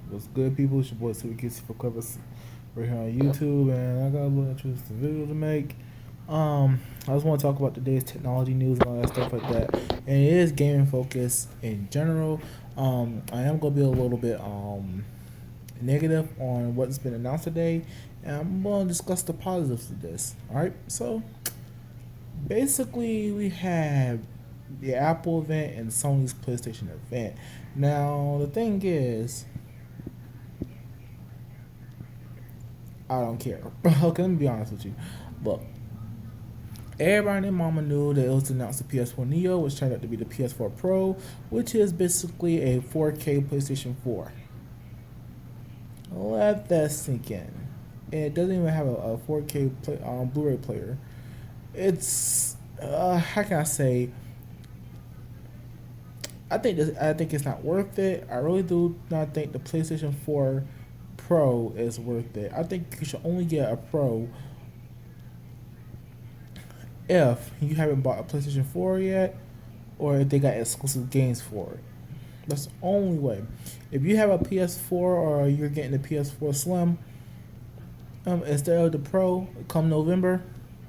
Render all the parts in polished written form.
What's good, people? It's your boy CilverKidWorld right here on YouTube, and I got a little interesting video to make. I just want to talk about today's technology news and all that stuff like that, and it is gaming focused in general. I am gonna be a little bit negative on what's been announced today, and I'm gonna discuss the positives of this. All right, so basically we have the Apple event and Sony's PlayStation event. Now the thing is, I don't care. Okay, let me be honest with you. Look, everybody and their mama knew that it was announced the PS4 Neo, which turned out to be the PS4 Pro, which is basically a 4K PlayStation 4. Let that sink in. And it doesn't even have a 4K Blu-ray player. It's how can I say? I think it's not worth it. I really do not think the PlayStation 4 Pro is worth it. I think you should only get a Pro if you haven't bought a PlayStation 4 yet, or if they got exclusive games for it. That's the only way. If you have a PS4 or you're getting the PS4 Slim instead of the Pro come November,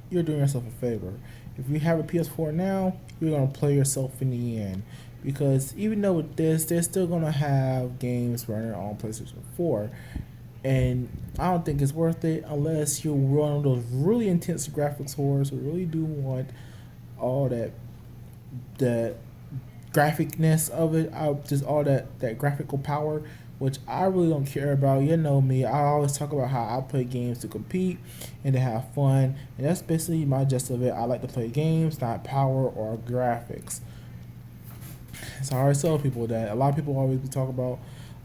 you're doing yourself a favor. If you have a PS4 now, you're gonna play yourself in the end, because even though with this, they're still gonna have games running on PlayStation 4, and I don't think it's worth it unless you're one of those really intense graphics whores who really do want all that graphicness of it, just all that graphical power, which I really don't care about. You know me, I always talk about how I play games to compete and to have fun, and that's basically my gist of it. I like to play games, not power or graphics. So I always tell people that a lot of people always be talking about,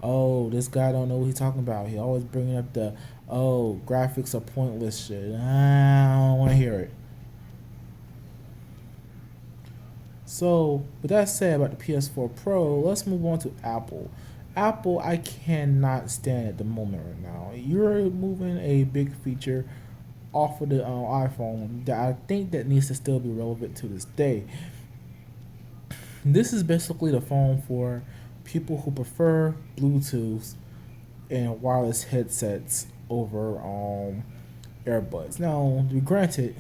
oh, this guy don't know what he's talking about. He always bringing up the, oh, graphics are pointless shit. I don't want to hear it. So, with that said about the PS4 Pro, let's move on to Apple. Apple, I cannot stand at the moment right now. You're moving a big feature off of the iPhone that I think that needs to still be relevant to this day. This is basically the phone for people who prefer Bluetooth and wireless headsets over earbuds. Now, to be granted,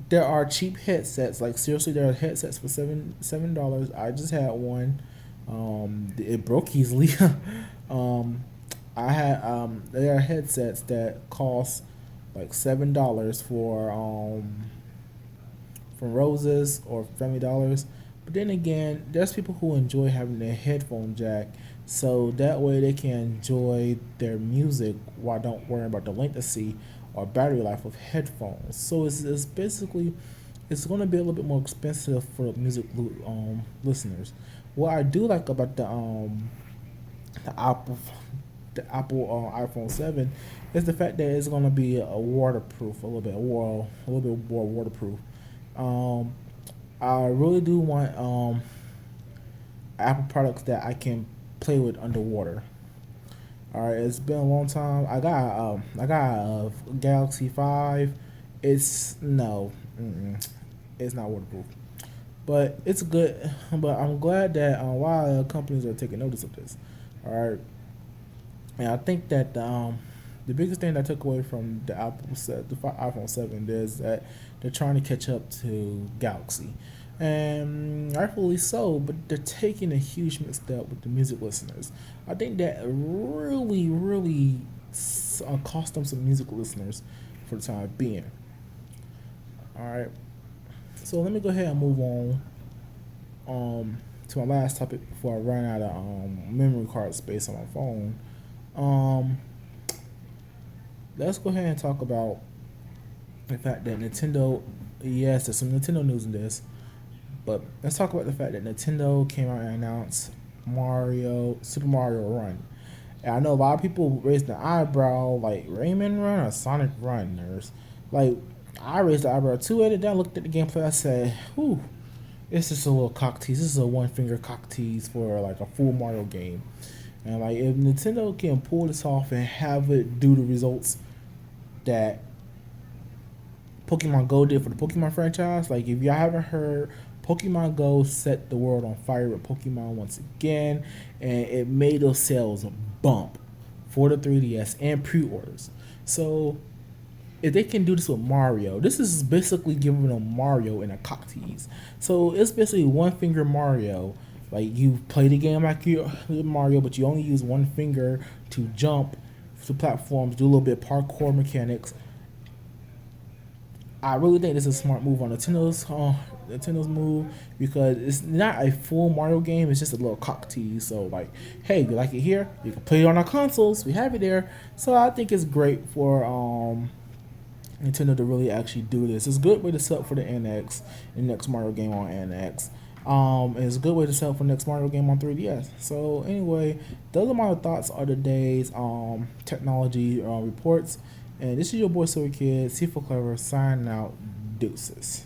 there are cheap headsets. Like seriously, there are headsets for $7. I just had one. It broke easily. um, I had there are headsets that cost like $7 for from Roses or Family Dollars. But then again, there's people who enjoy having their headphone jack, so that way they can enjoy their music while don't worry about the latency or battery life of headphones. So it's basically it's going to be a little bit more expensive for music listeners. What I do like about the Apple the Apple iPhone 7 is the fact that it's going to be a waterproof, a little bit more waterproof. Um, I really do want Apple products that I can play with underwater. All right, it's been a long time. I got a Galaxy 5. It's no, it's not waterproof, but it's good. But I'm glad that a lot of companies are taking notice of this. All right, and I think that the biggest thing that I took away from the iPhone 7 is that they're trying to catch up to Galaxy, and rightfully so. But they're taking a huge misstep with the music listeners. I think that really cost them some music listeners for the time being. All right, so let me go ahead and move on to my last topic before I run out of memory card space on my phone. Um, let's go ahead and talk about the fact that Nintendo. Yes, there's some Nintendo news in this, but let's talk about the fact that Nintendo came out and announced Super Mario Run. And I know a lot of people raised an eyebrow, like Rayman Run or Sonic Run. Like, I raised the eyebrow too at it. Then I looked at the gameplay. I said, "Whew, it's just a little cock tease. This is a one finger cock tease for like a full Mario game." And like, if Nintendo can pull this off and have it do the results that Pokemon Go did for the Pokemon franchise, like if y'all haven't heard, Pokemon Go set the world on fire with Pokemon once again, and it made those sales bump for the 3DS and pre-orders. So if they can do this with Mario, this is basically giving them Mario in a cock tease. So it's basically one finger Mario. Like you play the game like you Mario, but you only use one finger to jump to platforms, do a little bit of parkour mechanics. I really think this is a smart move on Nintendo's move, because it's not a full Mario game. It's just a little cock tease. So like, hey, you like it here? You can play it on our consoles. We have it there. So I think it's great for Nintendo to really actually do this. It's a good way to sell for the NX, the next Mario game on NX. And it's a good way to sell for the next Mario game on 3DS. So anyway, those are my thoughts on today's technology reports. And this is your boy Silver Kid, C for Clever, signing out. Deuces.